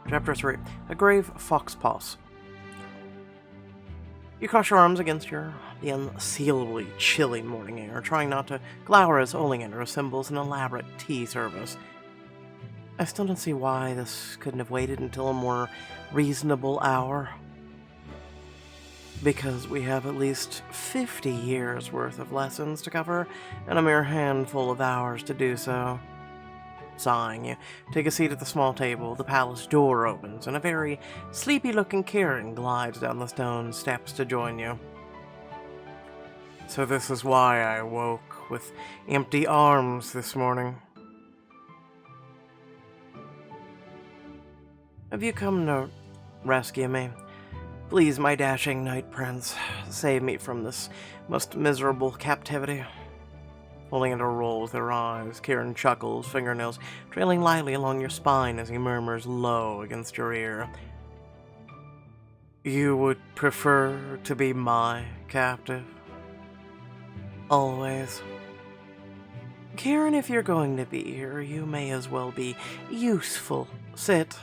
Chapter 3. A Grave Fox Paws. You cross your arms against the unsealably chilly morning air, trying not to glower as Oleander assembles an elaborate tea service. I still don't see why this couldn't have waited until a more reasonable hour. Because we have at least 50 years worth of lessons to cover, and a mere handful of hours to do so. Sighing, you take a seat at the small table, the palace door opens, and a very sleepy-looking Kieran glides down the stone steps to join you. So this is why I woke with empty arms this morning. Have you come to rescue me? Please, my dashing knight prince, save me from this most miserable captivity. Oleander rolls their eyes. Kieran chuckles, fingernails trailing lightly along your spine as he murmurs low against your ear. You would prefer to be my captive? Always. Kieran, if you're going to be here, you may as well be useful. Sit.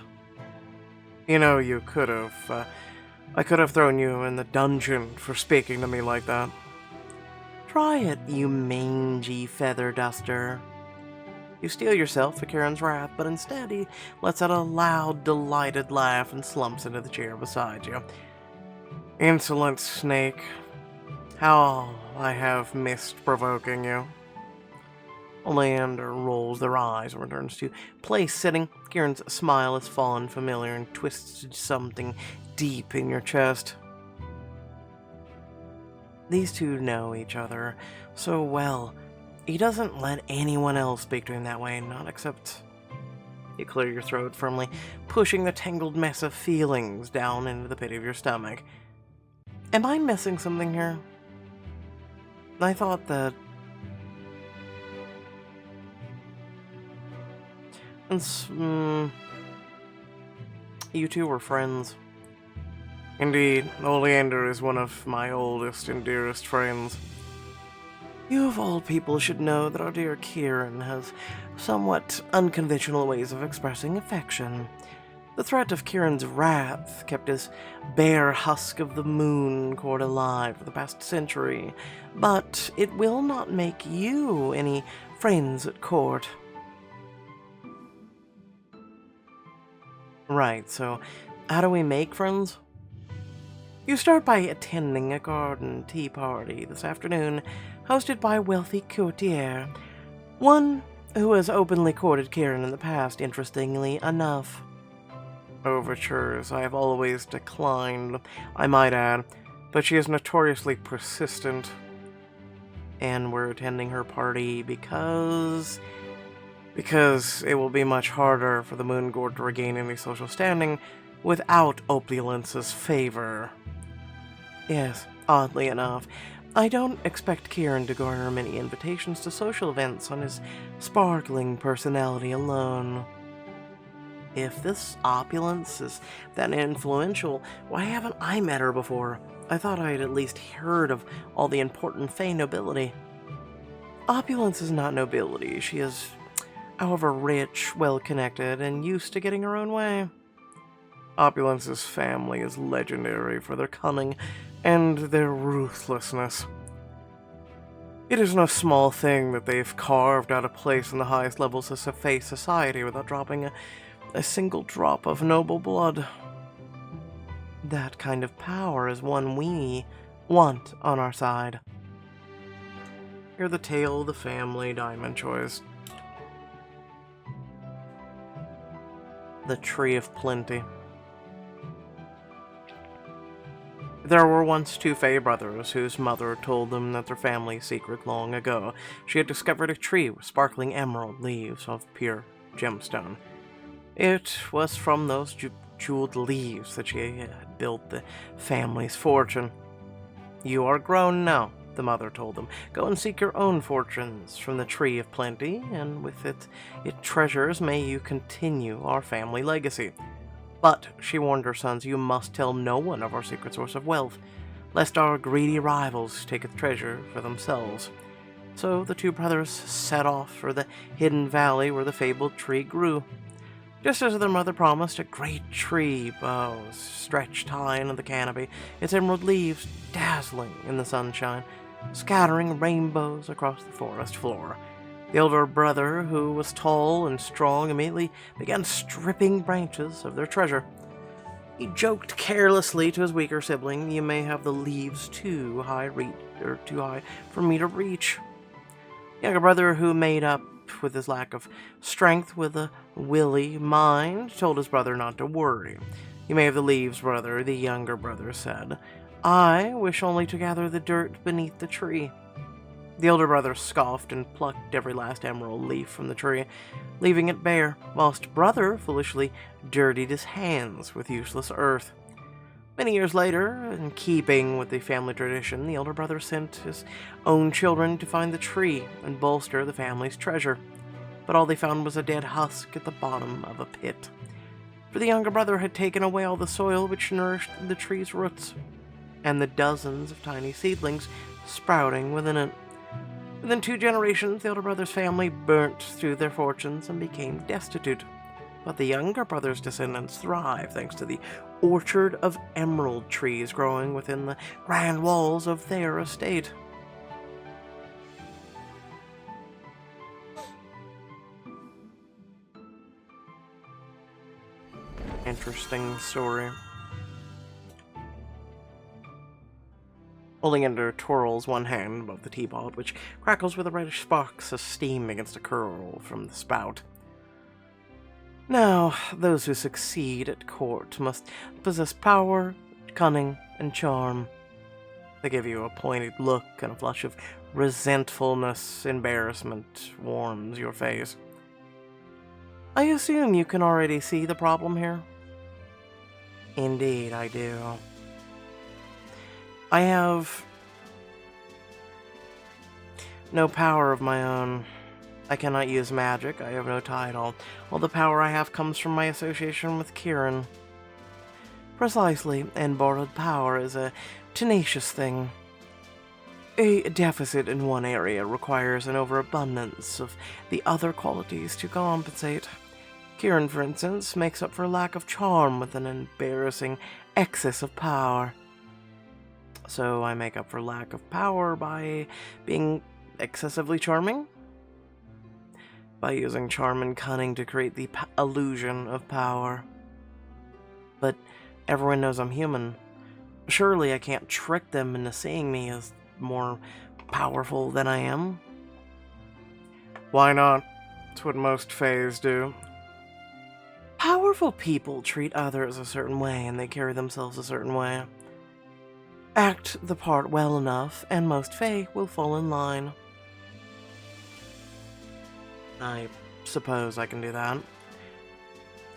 You know, I could have thrown you in the dungeon for speaking to me like that. Try it, you mangy feather duster. You steel yourself for Kieran's wrath, but instead he lets out a loud, delighted laugh and slumps into the chair beside you. Insolent snake. How I have missed provoking you. Oleander rolls their eyes and returns to place sitting. Kieran's smile has fallen familiar and twists to something deep in your chest. These two know each other so well. He doesn't let anyone else speak to him that way, not except... You clear your throat firmly, pushing the tangled mess of feelings down into the pit of your stomach. Am I missing something here? I thought that... You two were friends. Indeed, Oleander is one of my oldest and dearest friends. You of all people should know that our dear Kieran has somewhat unconventional ways of expressing affection. The threat of Kieran's wrath kept his bare husk of the moon court alive for the past century, but it will not make you any friends at court. Right, so how do we make friends? You start by attending a garden tea party this afternoon, hosted by a wealthy courtier, one who has openly courted Kieran in the past, interestingly enough. Overtures I have always declined, I might add, but she is notoriously persistent. And we're attending her party because it will be much harder for the Moon Court to regain any social standing without Opulence's favor. Yes, oddly enough, I don't expect Kieran to garner many invitations to social events on his sparkling personality alone. If this opulence is that influential, why haven't I met her before? I thought I had at least heard of all the important Fey nobility. Opulence is not nobility. She is, however, rich, well-connected, and used to getting her own way. Opulence's family is legendary for their cunning and their ruthlessness. It is no small thing that they've carved out a place in the highest levels of Fey society without dropping a single drop of noble blood. That kind of power is one we want on our side. Hear the tale of the family diamond choice. The Tree of Plenty. There were once two Fey brothers whose mother told them that their family's secret long ago. She had discovered a tree with sparkling emerald leaves of pure gemstone. It was from those jeweled leaves that she had built the family's fortune. You are grown now, the mother told them. Go and seek your own fortunes from the Tree of Plenty, and with its treasures may you continue our family legacy. But, she warned her sons, you must tell no one of our secret source of wealth, lest our greedy rivals take its treasure for themselves. So the two brothers set off for the hidden valley where the fabled tree grew. Just as their mother promised, a great tree bough stretched high into the canopy, its emerald leaves dazzling in the sunshine, scattering rainbows across the forest floor. The elder brother, who was tall and strong, immediately began stripping branches of their treasure. He joked carelessly to his weaker sibling, "You may have the leaves too high for me to reach." The younger brother, who made up with his lack of strength with a willy mind, told his brother not to worry. "You may have the leaves, brother," the younger brother said. "I wish only to gather the dirt beneath the tree." The elder brother scoffed and plucked every last emerald leaf from the tree, leaving it bare, whilst brother foolishly dirtied his hands with useless earth. Many years later, in keeping with the family tradition, the elder brother sent his own children to find the tree and bolster the family's treasure. But all they found was a dead husk at the bottom of a pit. For the younger brother had taken away all the soil which nourished the tree's roots, and the dozens of tiny seedlings sprouting within it. Within 2 generations, the elder brother's family burnt through their fortunes and became destitute. But the younger brother's descendants thrive thanks to the orchard of emerald trees growing within the grand walls of their estate. Interesting story. Oleander twirls one hand above the teapot, which crackles with the reddish sparks of steam against a curl from the spout. "Now, those who succeed at court must possess power, cunning, and charm." They give you a pointed look, and a flush of resentfulness, embarrassment warms your face. "I assume you can already see the problem here?" "Indeed, I do. I have no power of my own. I cannot use magic, I have no title. All the power I have comes from my association with Kieran." "Precisely, and borrowed power is a tenacious thing. A deficit in one area requires an overabundance of the other qualities to compensate. Kieran, for instance, makes up for a lack of charm with an embarrassing excess of power. So I make up for lack of power by being excessively charming? By using charm and cunning to create the illusion of power. But everyone knows I'm human. Surely I can't trick them into seeing me as more powerful than I am." "Why not? It's what most fays do." "Powerful people treat others a certain way, and they carry themselves a certain way. Act the part well enough, and most fae will fall in line." "I suppose I can do that."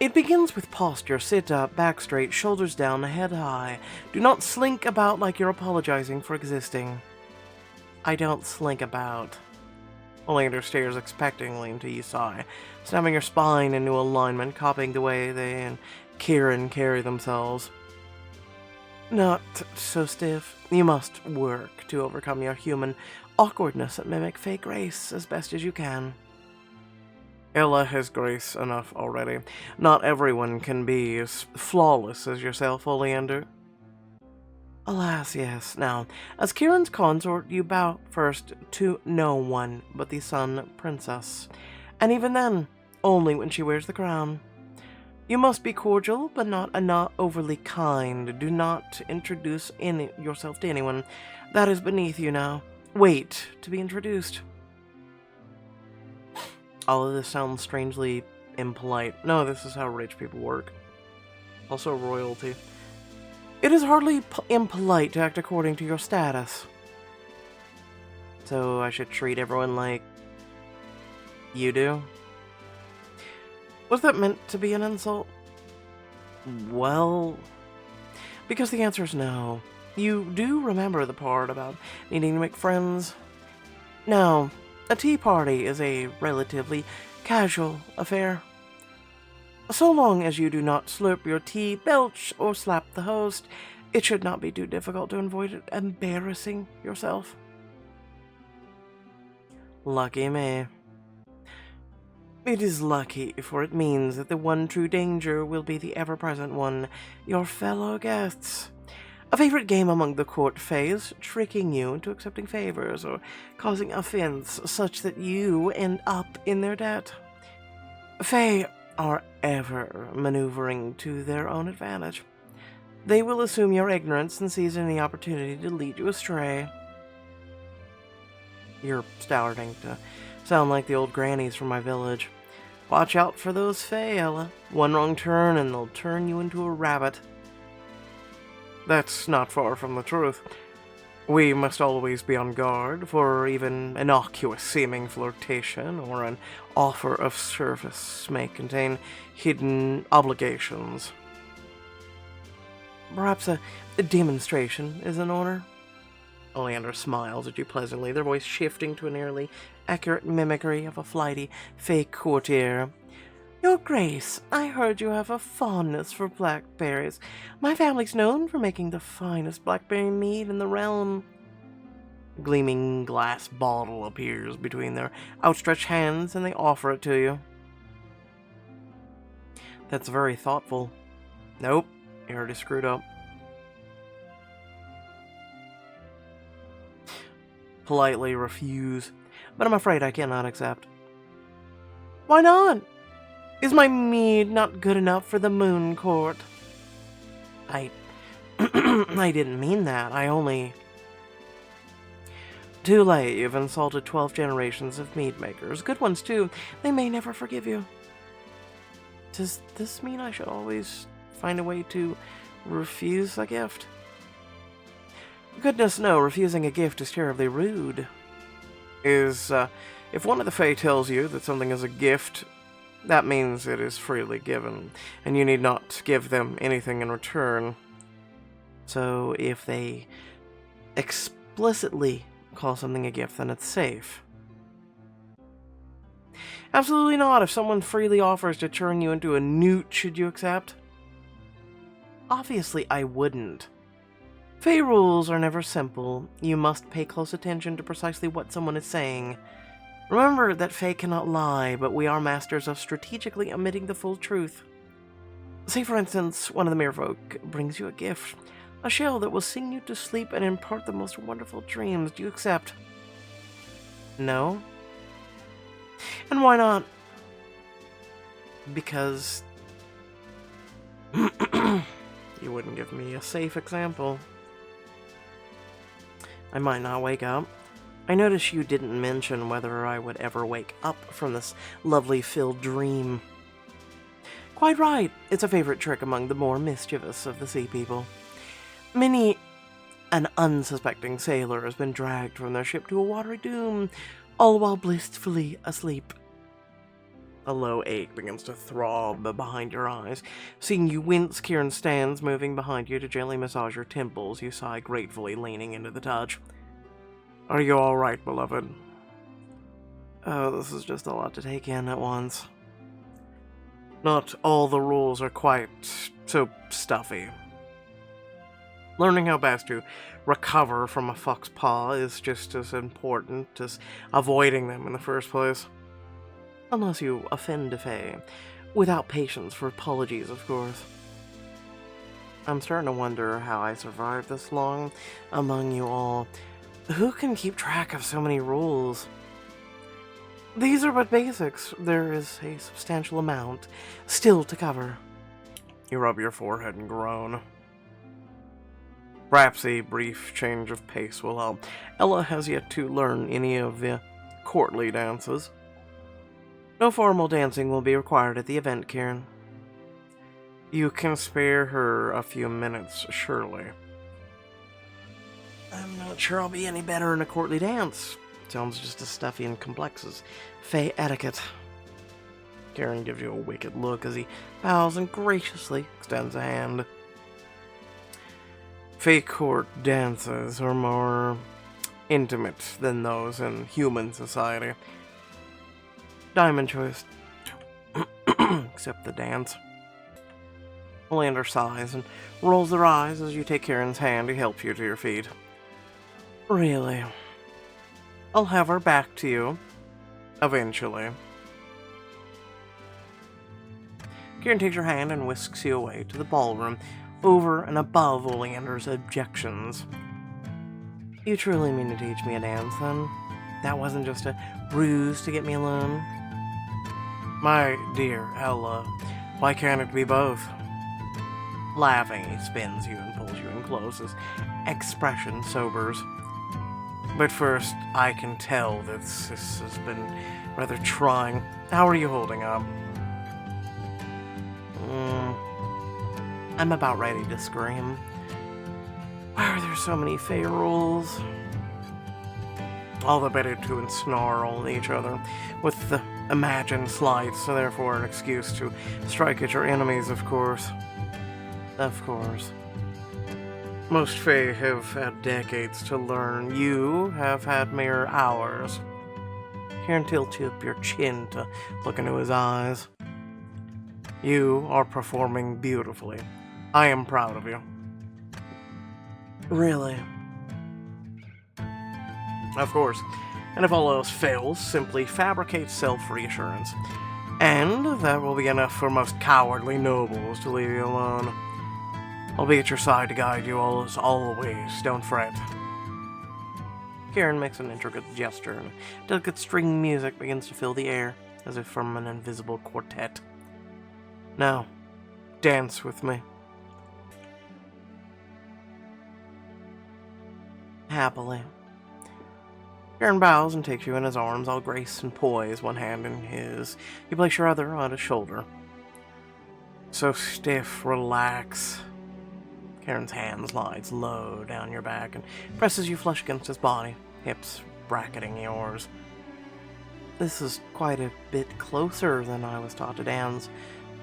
"It begins with posture. Sit up, back straight, shoulders down, head high. Do not slink about like you're apologizing for existing." "I don't slink about." Oleander stares expectantly until you sigh, snapping your spine into alignment, copying the way they and Kieran carry themselves. "Not so stiff. You must work to overcome your human awkwardness and mimic fake grace as best as you can." "Ella has grace enough already. Not everyone can be as flawless as yourself, Oleander." "Alas, yes. Now, as Kieran's consort, you bow first to no one but the Sun Princess, and even then, only when she wears the crown. You must be cordial, but not overly kind. Do not introduce yourself to anyone. That is beneath you now. Wait to be introduced." All of this sounds strangely impolite. No, this is how rich people work. Also royalty. "It is hardly impolite to act according to your status." "So I should treat everyone like you do?" "Was that meant to be an insult?" "Well, because the answer is no. You do remember the part about needing to make friends? Now, a tea party is a relatively casual affair. So long as you do not slurp your tea, belch, or slap the host, it should not be too difficult to avoid embarrassing yourself." "Lucky me." It is lucky, for it means that the one true danger will be the ever-present one, your fellow guests. A favorite game among the court fays, tricking you into accepting favors or causing offense such that you end up in their debt. Fae are ever maneuvering to their own advantage. They will assume your ignorance and seize any opportunity to lead you astray. You're starting to sound like the old grannies from my village. Watch out for those Fae, Ella. One wrong turn and they'll turn you into a rabbit. That's not far from the truth. We must always be on guard, for even innocuous-seeming flirtation or an offer of service may contain hidden obligations. Perhaps a demonstration is in order? Oleander smiles at you pleasantly, their voice shifting to a nearly accurate mimicry of a flighty fake courtier. Your Grace, I heard you have a fondness for blackberries. My family's known for making the finest blackberry mead in the realm. A gleaming glass bottle appears between their outstretched hands, and they offer it to you. That's very thoughtful. Nope, you already screwed up. Politely refuse, but I'm afraid I cannot accept. Why not? Is my mead not good enough for the Moon Court? I didn't mean that. I only... Too late. You've insulted 12 generations of mead makers. Good ones, too. They may never forgive you. Does this mean I should always find a way to refuse a gift? Goodness no, refusing a gift is terribly rude. If one of the Fae tells you that something is a gift, that means it is freely given, and you need not give them anything in return. So if they explicitly call something a gift, then it's safe. Absolutely not. If someone freely offers to turn you into a newt, should you accept? Obviously, I wouldn't. Fae rules are never simple. You must pay close attention to precisely what someone is saying. Remember that Fae cannot lie, but we are masters of strategically omitting the full truth. Say, for instance, one of the merfolk brings you a gift. A shell that will sing you to sleep and impart the most wonderful dreams. Do you accept? No? And why not? Because... you wouldn't give me a safe example. I might not wake up. I notice you didn't mention whether I would ever wake up from this lovely filled dream. Quite right. It's a favorite trick among the more mischievous of the sea people. Many an unsuspecting sailor has been dragged from their ship to a watery doom, all while blissfully asleep. A low ache begins to throb behind your eyes. Seeing you wince, Kieran stands, moving behind you to gently massage your temples. You sigh gratefully, leaning into the touch. Are you all right, beloved? Oh, this is just a lot to take in at once. Not all the rules are quite so stuffy. Learning how best to recover from a fox paw is just as important as avoiding them in the first place. Unless you offend a Fae. Without patience for apologies, of course. I'm starting to wonder how I survived this long among you all. Who can keep track of so many rules? These are but basics. There is a substantial amount still to cover. You rub your forehead and groan. Perhaps a brief change of pace will help. Ella has yet to learn any of the courtly dances. No formal dancing will be required at the event, Kieran. You can spare her a few minutes, surely. I'm not sure I'll be any better in a courtly dance. Sounds just as stuffy and complex as Fae etiquette. Kieran gives you a wicked look as he bows and graciously extends a hand. Fae court dances are more intimate than those in human society. Diamond choice. Except the dance. Oleander sighs and rolls their eyes as you take Kieran's hand to help you to your feet. Really? I'll have her back to you. Eventually. Kieran takes your hand and whisks you away to the ballroom, over and above Oleander's objections. You truly mean to teach me a dance, then? That wasn't just a ruse to get me alone? My dear Ella, why can't it be both? Laughing, he spins you and pulls you in close. His expression sobers. But first, I can tell that this has been rather trying. How are you holding up? I'm about ready to scream. Why are there so many Fey rules? All the better to ensnarl each other with the imagined slights, so therefore an excuse to strike at your enemies, of course. Of course. Most Fey have had decades to learn. You have had mere hours. Kieran tilts up your chin to look into his eyes. You are performing beautifully. I am proud of you. Really? Of course. And if all else fails, simply fabricate self-reassurance. And that will be enough for most cowardly nobles to leave you alone. I'll be at your side to guide you as always. Don't fret. Kieran makes an intricate gesture, and delicate string music begins to fill the air, as if from an invisible quartet. Now, dance with me. Happily. Kieran bows and takes you in his arms, all grace and poise, one hand in his. You place your other on his shoulder. So stiff, relax. Kieran's hand slides low down your back and presses you flush against his body, hips bracketing yours. This is quite a bit closer than I was taught to dance.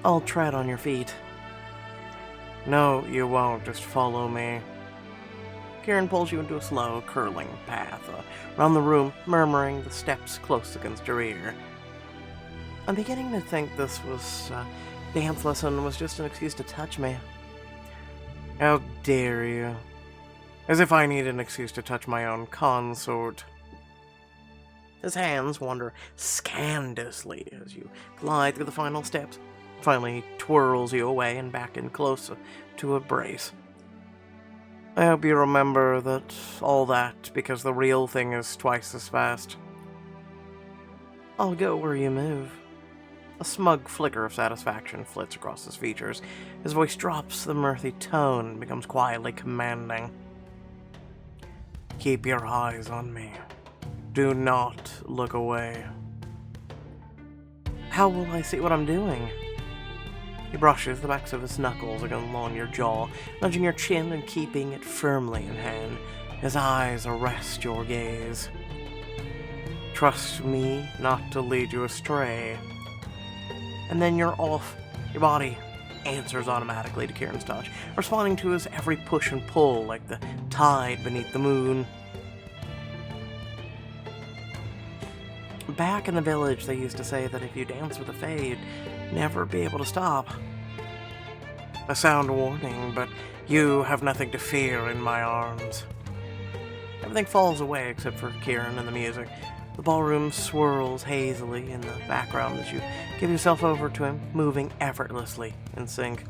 I'll tread on your feet. No, you won't. Just follow me. Kieran pulls you into a slow, curling path around the room, murmuring the steps close against your ear. I'm beginning to think this dance lesson was just an excuse to touch me. How dare you? As if I need an excuse to touch my own consort. His hands wander scandalously as you glide through the final steps. Finally, he twirls you away and back in close to embrace. I hope you remember all that, because the real thing is twice as fast. I'll go where you move. A smug flicker of satisfaction flits across his features. His voice drops the mirthy tone and becomes quietly commanding. Keep your eyes on me. Do not look away. How will I see what I'm doing? He brushes the backs of his knuckles along your jaw, nudging your chin and keeping it firmly in hand. His eyes arrest your gaze. Trust me not to lead you astray. And then you're off. Your body answers automatically to Kieran's touch, responding to his every push and pull like the tide beneath the moon. Back in the village, they used to say that if you dance with a Fae, you'd never be able to stop. A sound warning, but you have nothing to fear in my arms. Everything falls away except for Kieran and the music. The ballroom swirls hazily in the background as you give yourself over to him, moving effortlessly in sync.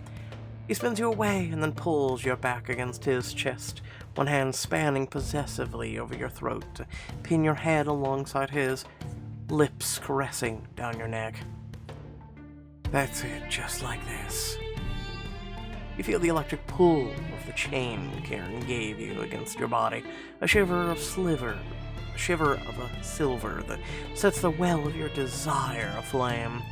He spins you away and then pulls you back against his chest, one hand spanning possessively over your throat to pin your head alongside his, lips caressing down your neck. That's it, just like this. You feel the electric pull of the chain Kieran gave you against your body, a shiver of silver that sets the well of your desire aflame.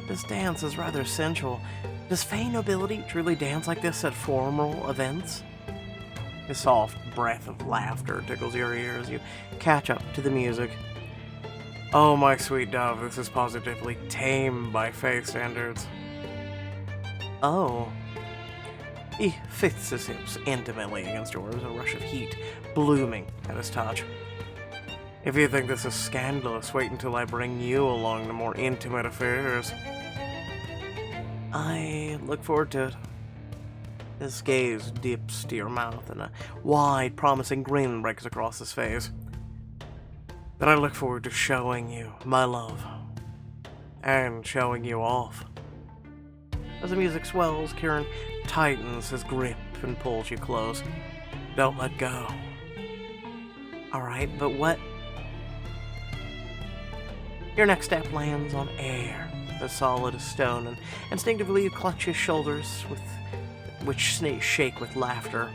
This dance is rather sensual. Does Fey nobility truly dance like this at formal events? His soft breath of laughter tickles your ears. You catch up to the music. Oh, my sweet dove, this is positively tame by Fey standards. Oh. He fits his hips intimately against yours, a rush of heat blooming at his touch. If you think this is scandalous, wait until I bring you along to more intimate affairs. I look forward to it. His gaze dips to your mouth, and a wide, promising grin breaks across his face. Then I look forward to showing you my love. And showing you off. As the music swells, Kieran tightens his grip and pulls you close. Don't let go. Alright, but what? Your next step lands on air, as solid as stone, and instinctively you clutch his shoulders, which shake with laughter.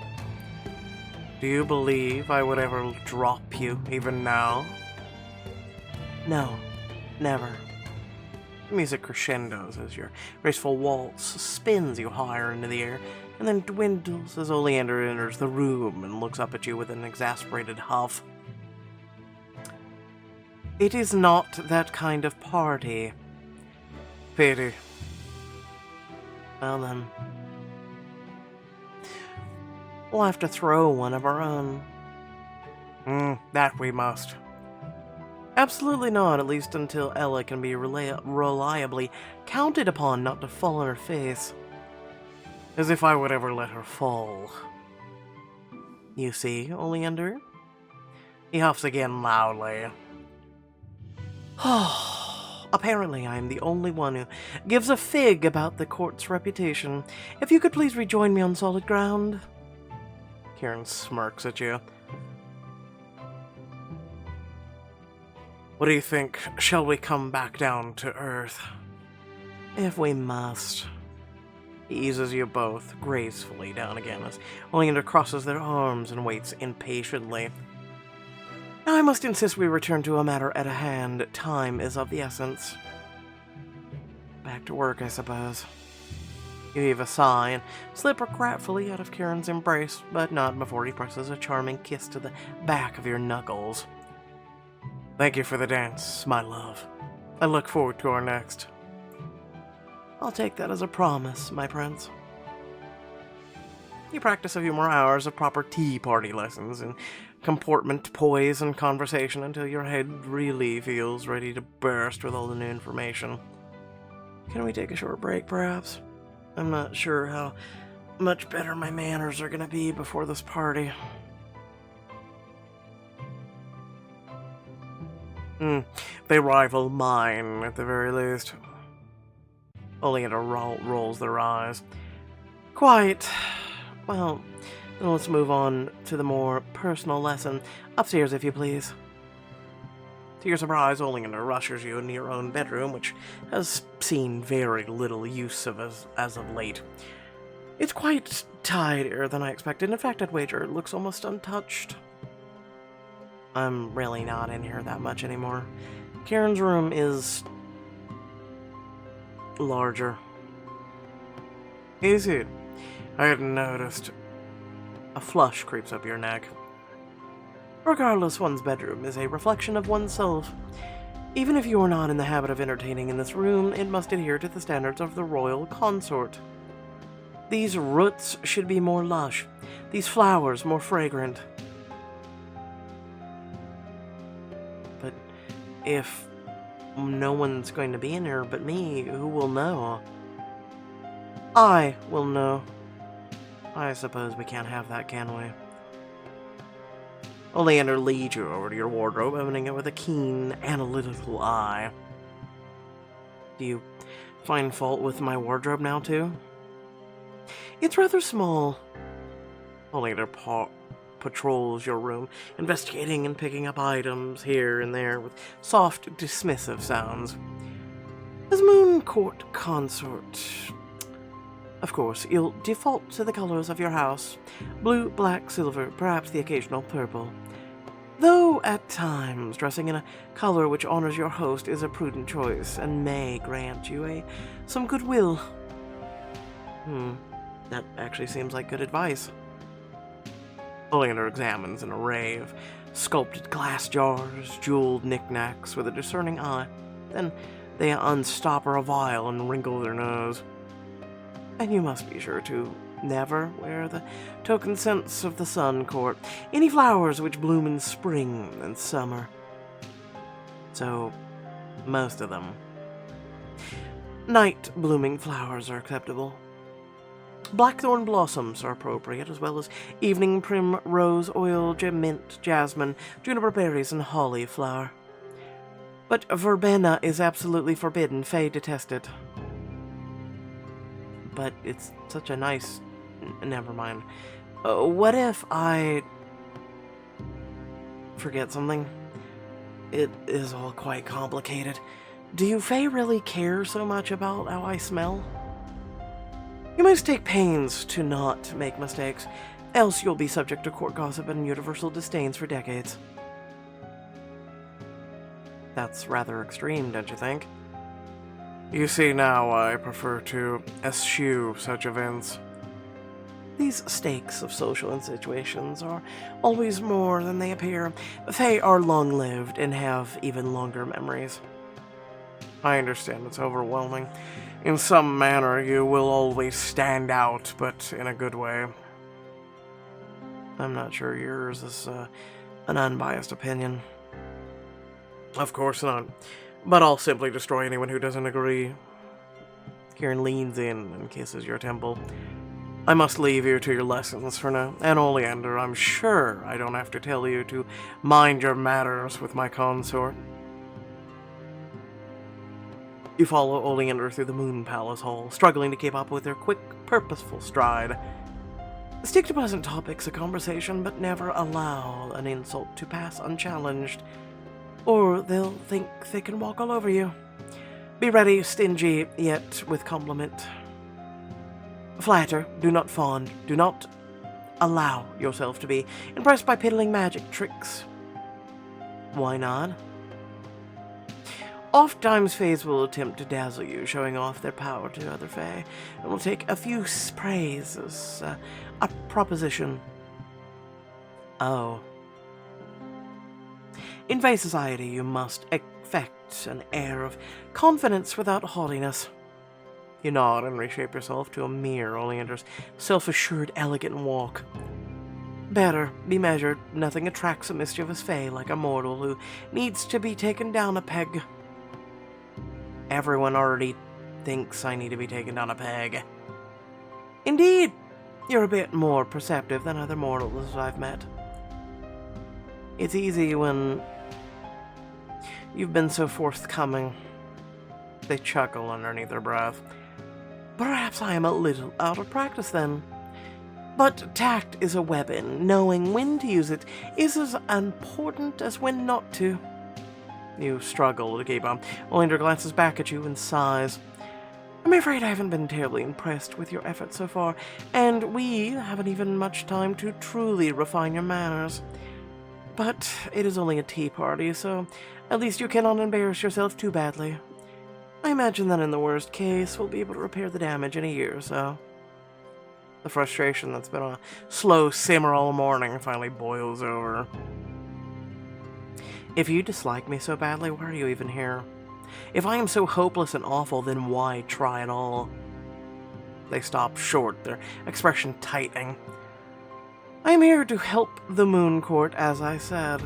Do you believe I would ever drop you, even now? No, never. The music crescendos as your graceful waltz spins you higher into the air, and then dwindles as Oleander enters the room and looks up at you with an exasperated huff. It is not that kind of party. Pity. Well then, we'll have to throw one of our own. That we must. Absolutely not, at least until Ella can be reliably counted upon not to fall on her face. As if I would ever let her fall. You see, Oleander? He huffs again loudly. Apparently I am the only one who gives a fig about the court's reputation. If you could please rejoin me on solid ground. Kieran smirks at you. What do you think? Shall we come back down to earth? If we must. He eases you both gracefully down again as Oleander crosses their arms and waits impatiently. Now I must insist we return to a matter at hand. Time is of the essence. Back to work, I suppose. You heave a sigh and slip regretfully out of Kieran's embrace, but not before he presses a charming kiss to the back of your knuckles. Thank you for the dance, my love. I look forward to our next. I'll take that as a promise, my prince. You practice a few more hours of proper tea party lessons in comportment, poise, and conversation until your head really feels ready to burst with all the new information. Can we take a short break, perhaps? I'm not sure how much better my manners are going to be before this party. They rival mine, at the very least. Oleander rolls their eyes. Quite. Well, then let's move on to the more personal lesson. Upstairs, if you please. To your surprise, Oleander rushes you into your own bedroom, which has seen very little use of as of late. It's quite tidier than I expected. In fact, I'd wager it looks almost untouched. I'm really not in here that much anymore. Kieran's room is larger. Is it? I hadn't noticed. A flush creeps up your neck. Regardless, one's bedroom is a reflection of oneself. Even if you are not in the habit of entertaining in this room, it must adhere to the standards of the royal consort. These roots should be more lush, these flowers more fragrant. But if no one's going to be in here but me, who will know? I will know. I suppose we can't have that, can we? Oleander leads you over to your wardrobe, opening it with a keen, analytical eye. Do you find fault with my wardrobe now, too? It's rather small. Oleander patrols your room, investigating and picking up items here and there with soft, dismissive sounds. As Moon Court consort, of course, you'll default to the colors of your house. Blue, black, silver, perhaps the occasional purple. Though, at times, dressing in a color which honors your host is a prudent choice and may grant you some goodwill. That actually seems like good advice. Oleander examines an array of sculpted glass jars, jeweled knickknacks with a discerning eye. Then they unstopper a vial and wrinkle their nose. And you must be sure to never wear the token scents of the sun court, any flowers which bloom in spring and summer. So, most of them. Night blooming flowers are acceptable. Blackthorn blossoms are appropriate, as well as evening primrose, oil, mint, jasmine, juniper berries, and holly flower. But verbena is absolutely forbidden. Faye detested. but it's such a nice... Never mind. What if I... forget something? It is all quite complicated. Do you Fae really care so much about how I smell? You must take pains to not make mistakes, else you'll be subject to court gossip and universal disdains for decades. That's rather extreme, don't you think? You see, now I prefer to eschew such events. These stakes of social situations are always more than they appear. Fae are long-lived and have even longer memories. I understand it's overwhelming. In some manner, you will always stand out, but in a good way. I'm not sure yours is an unbiased opinion. Of course not. But I'll simply destroy anyone who doesn't agree. Kieran leans in and kisses your temple. I must leave you to your lessons for now. And Oleander, I'm sure I don't have to tell you to mind your matters with my consort. You follow Oleander through the Moon Palace Hall, struggling to keep up with their quick, purposeful stride. Stick to pleasant topics of conversation, but never allow an insult to pass unchallenged, or they'll think they can walk all over you. Be ready, stingy, yet with compliment. Flatter, do not fawn, do not allow yourself to be impressed by piddling magic tricks. Why not? Oftentimes, Faes will attempt to dazzle you, showing off their power to other Fae, and will take a few sprays as a proposition. Oh. In Fae society, you must affect an air of confidence without haughtiness. You nod and reshape yourself to a mere Oleander's self-assured, elegant walk. Better, be measured. Nothing attracts a mischievous Fae like a mortal who needs to be taken down a peg. Everyone already thinks I need to be taken down a peg. Indeed, you're a bit more perceptive than other mortals I've met. It's easy when you've been so forthcoming. They chuckle underneath their breath. Perhaps I am a little out of practice then. But tact is a weapon. Knowing when to use it is as important as when not to. You struggle to keep up. Oleander glances back at you and sighs. I'm afraid I haven't been terribly impressed with your efforts so far, and we haven't even much time to truly refine your manners. But it is only a tea party, so at least you cannot embarrass yourself too badly. I imagine that in the worst case, we'll be able to repair the damage in a year or so. The frustration that's been a slow simmer all morning finally boils over. If you dislike me so badly, why are you even here? If I am so hopeless and awful, then why try at all? They stop short, their expression tightening. I am here to help the Moon Court, as I said.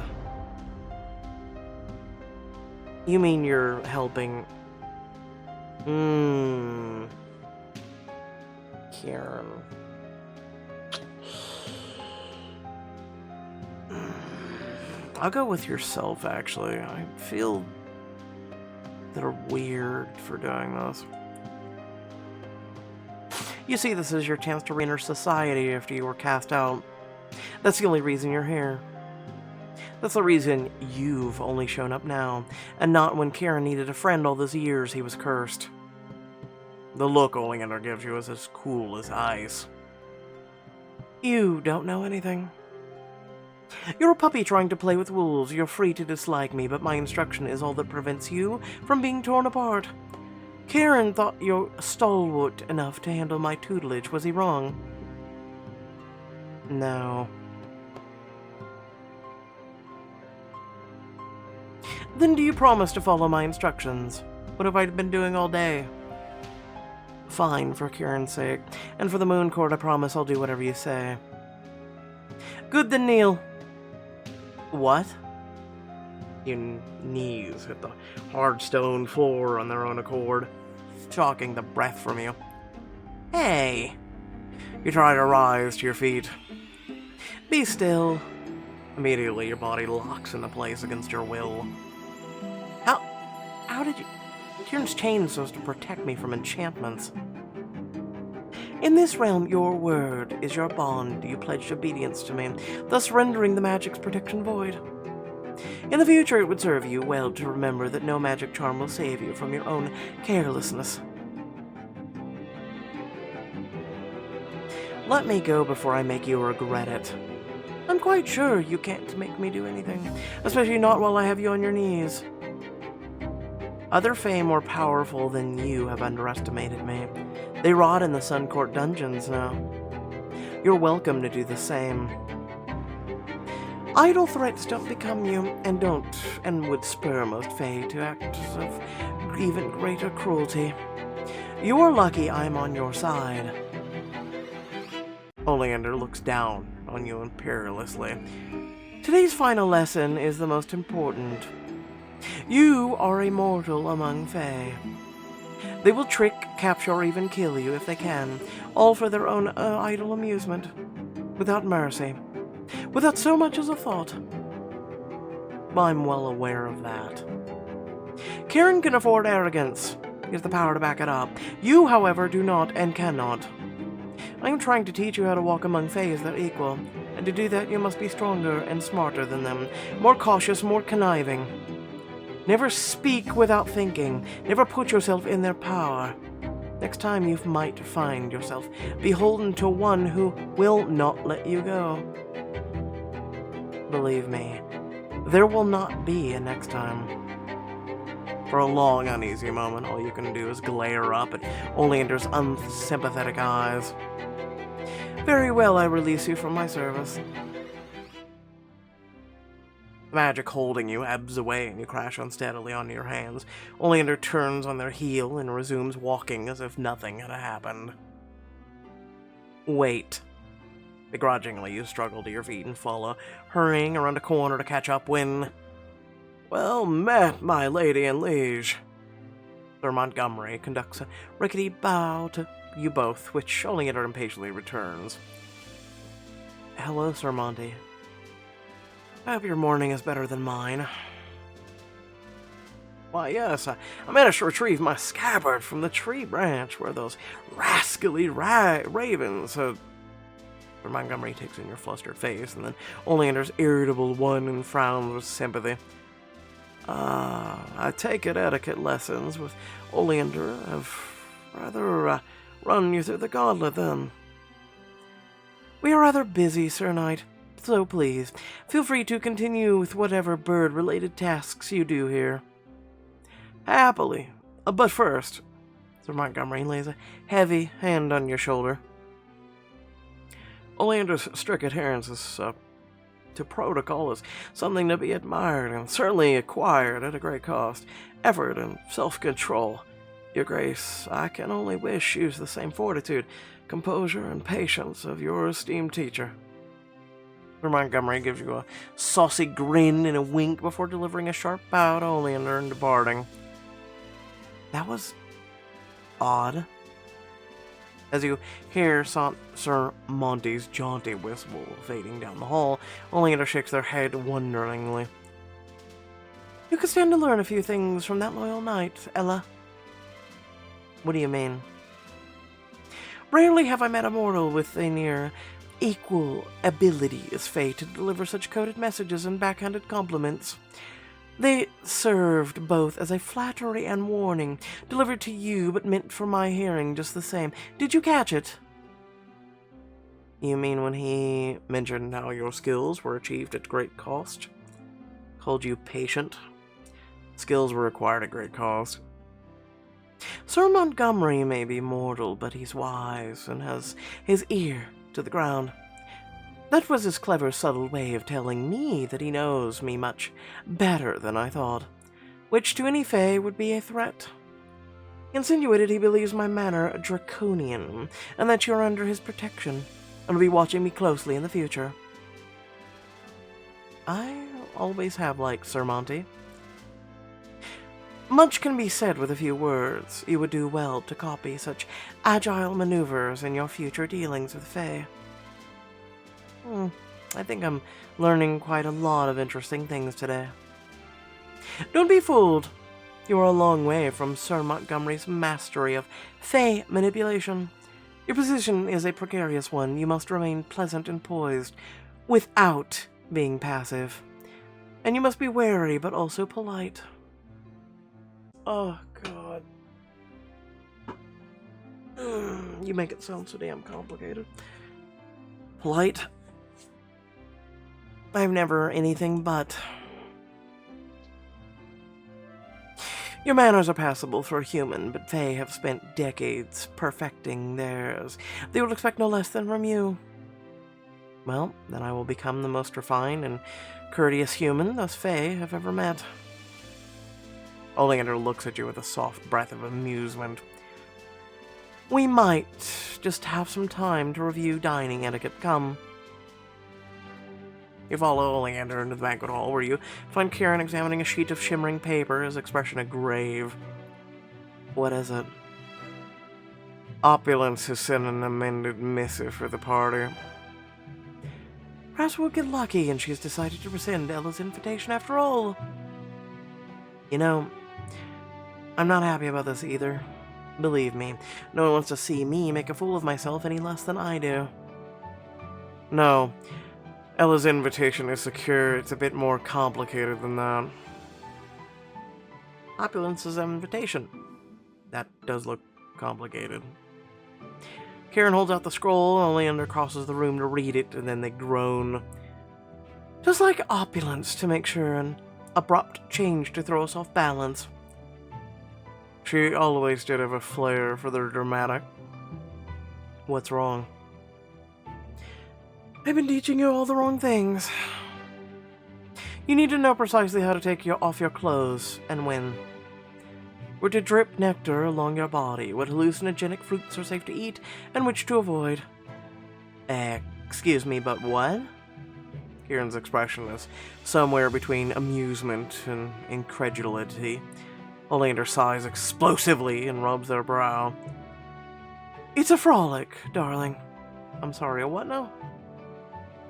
You mean you're helping... Kieran. I'll go with yourself, actually. I feel they're weird for doing this. You see, this is your chance to re-enter society after you were cast out. That's the only reason you're here. That's the reason you've only shown up now, and not when Kieran needed a friend all those years he was cursed. The look Oleander gives you is as cool as ice. You don't know anything. You're a puppy trying to play with wolves. You're free to dislike me, but my instruction is all that prevents you from being torn apart. Kieran thought you're stalwart enough to handle my tutelage. Was he wrong? No. Then do you promise to follow my instructions? What have I been doing all day? Fine, for Kieran's sake. And for the Moon Court, I promise I'll do whatever you say. Good then, kneel. What? Your knees hit the hard stone floor on their own accord, choking the breath from you. Hey! You try to rise to your feet. Be still. Immediately, your body locks into place against your will. How did you... Kieran's chain is supposed to protect me from enchantments. In this realm, your word is your bond. You pledged obedience to me, thus rendering the magic's protection void. In the future, it would serve you well to remember that no magic charm will save you from your own carelessness. Let me go before I make you regret it. I'm quite sure you can't make me do anything, especially not while I have you on your knees. Other Fae more powerful than you have underestimated me. They rot in the Sun Court dungeons now. You're welcome to do the same. Idle threats don't become you, and would spur most Fae to acts of even greater cruelty. You are lucky I'm on your side. Oleander looks down on you imperiously. Today's final lesson is the most important. You are a mortal among Fae. They will trick, capture, or even kill you if they can, all for their own idle amusement, without mercy, without so much as a thought. I'm well aware of that. Kieran can afford arrogance. He has the power to back it up. You, however, do not and cannot. I am trying to teach you how to walk among Fae as their equal, and to do that you must be stronger and smarter than them, more cautious, more conniving. Never speak without thinking. Never put yourself in their power. Next time you might find yourself beholden to one who will not let you go. Believe me, there will not be a next time. For a long, uneasy moment, all you can do is glare up at Oleander's unsympathetic eyes. Very well, I release you from my service. The magic holding you ebbs away and you crash unsteadily onto your hands. Oleander turns on their heel and resumes walking as if nothing had happened. Wait. Begrudgingly, you struggle to your feet and follow, hurrying around a corner to catch up when... Well met, my lady and liege. Sir Montgomery conducts a rickety bow to you both, which Oleander impatiently returns. Hello, Sir Monty. I hope your morning is better than mine. Why, yes, I managed to retrieve my scabbard from the tree branch where those rascally ravens had... Sir Montgomery takes in your flustered face, and then Oleander's irritable one and frowns with sympathy. I take it etiquette lessons with Oleander have rather run you through the gauntlet, then. We are rather busy, Sir Knight, so please, feel free to continue with whatever bird-related tasks you do here. Happily. But first, Sir Montgomery lays a heavy hand on your shoulder. Oleander's strict adherence to protocol is something to be admired and certainly acquired at a great cost. Effort and self-control. Your Grace, I can only wish you the same fortitude, composure, and patience of your esteemed teacher. Sir Montgomery gives you a saucy grin and a wink before delivering a sharp bow to Oleander and departing. That was odd. As you hear Sir Monty's jaunty whistle fading down the hall, Oleander shakes their head wonderingly. You could stand to learn a few things from that loyal knight, Ella. What do you mean? Rarely have I met a mortal with a near equal ability as Fae to deliver such coded messages and backhanded compliments. They served both as a flattery and warning, delivered to you but meant for my hearing just the same. Did you catch it? You mean when he mentioned how your skills were achieved at great cost? Called you patient? Skills were acquired at great cost. Sir Montgomery may be mortal, but he's wise and has his ear to the ground. That was his clever, subtle way of telling me that he knows me much better than I thought, which to any Fae would be a threat. He insinuated he believes my manner draconian, and that you're under his protection, and will be watching me closely in the future. I always have liked Sir Monty. Much can be said with a few words. You would do well to copy such agile maneuvers in your future dealings with Fae. I think I'm learning quite a lot of interesting things today. Don't be fooled. You are a long way from Sir Montgomery's mastery of Fae manipulation. Your position is a precarious one. You must remain pleasant and poised, without being passive. And you must be wary, but also polite. Oh, God. You make it sound so damn complicated. Polite? I've never anything but. Your manners are passable for a human, but Fae have spent decades perfecting theirs. They will expect no less than from you. Well, then I will become the most refined and courteous human those Fae have ever met. Oleander looks at you with a soft breath of amusement. We might just have some time to review dining etiquette. Come. You follow Oleander into the banquet hall, where you find Kieran examining a sheet of shimmering paper, his expression a grave. What is it? Opulence has sent an amended missive for the party. Perhaps we'll get lucky and she's decided to rescind Ella's invitation after all. You know, I'm not happy about this either. Believe me, no one wants to see me make a fool of myself any less than I do. No. Ella's invitation is secure. It's a bit more complicated than that. Opulence's invitation. That does look complicated. Kieran holds out the scroll, and Oleander crosses the room to read it, and then they groan. Just like opulence, to make sure, an abrupt change to throw us off balance. She always did have a flair for the dramatic. What's wrong? I've been teaching you all the wrong things. You need to know precisely how to take off your clothes, and when. We're to drip nectar along your body, what hallucinogenic fruits are safe to eat, and which to avoid. Excuse me, but what? Kieran's expression is somewhere between amusement and incredulity. Oleander sighs explosively and rubs their brow. It's a frolic, darling. I'm sorry, a what now?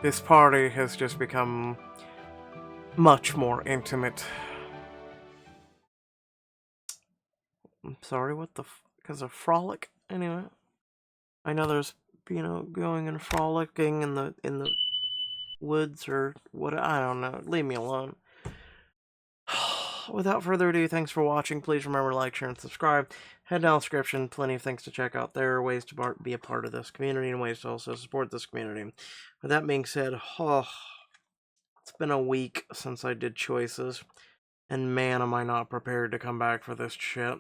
This party has just become much more intimate. I'm sorry, what the because of frolic? Anyway, I know there's, going and frolicking in the woods or what, I don't know. Leave me alone. Without further ado, thanks for watching. Please remember to like, share, and subscribe. Head down the description, plenty of things to check out there, ways to be a part of this community, and ways to also support this community. With that being said, it's been a week since I did choices, and man, am I not prepared to come back for this shit.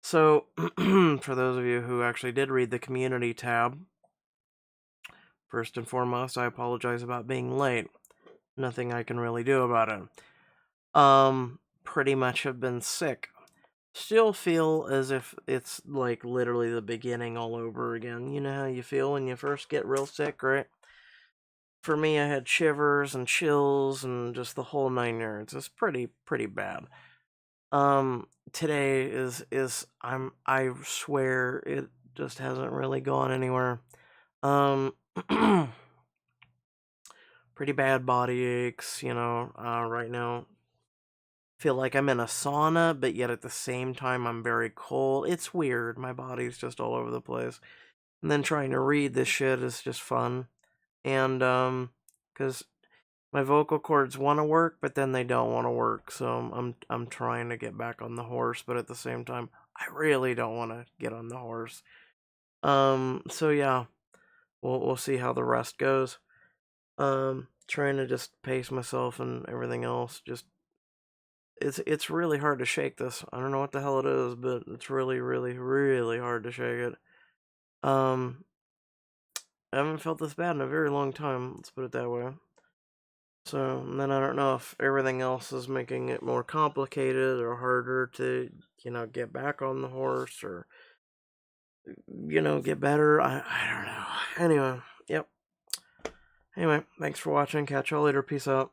So, for those of you who actually did read the community tab, first and foremost, I apologize about being late. Nothing I can really do about it. Pretty much have been sick. Still feel as if it's like literally the beginning all over again. You know how you feel when you first get real sick, right? For me, I had shivers and chills and just the whole 9 yards. It's pretty bad. Today I swear it just hasn't really gone anywhere. Pretty bad body aches, right now. Feel like I'm in a sauna, but yet at the same time I'm very cold. It's weird. My body's just all over the place. And then trying to read this shit is just fun. And, because my vocal cords want to work, but then they don't want to work. So I'm trying to get back on the horse, but at the same time, I really don't want to get on the horse. So yeah, we'll see how the rest goes. Trying to just pace myself and everything else. Just it's really hard to shake this. I don't know what the hell it is, but it's really hard to shake it. I haven't felt this bad in a very long time. Let's put it that way. So, and then I don't know if everything else is making it more complicated or harder to, get back on the horse or, get better. I don't know. Anyway, yep. Anyway, thanks for watching. Catch y'all later. Peace out.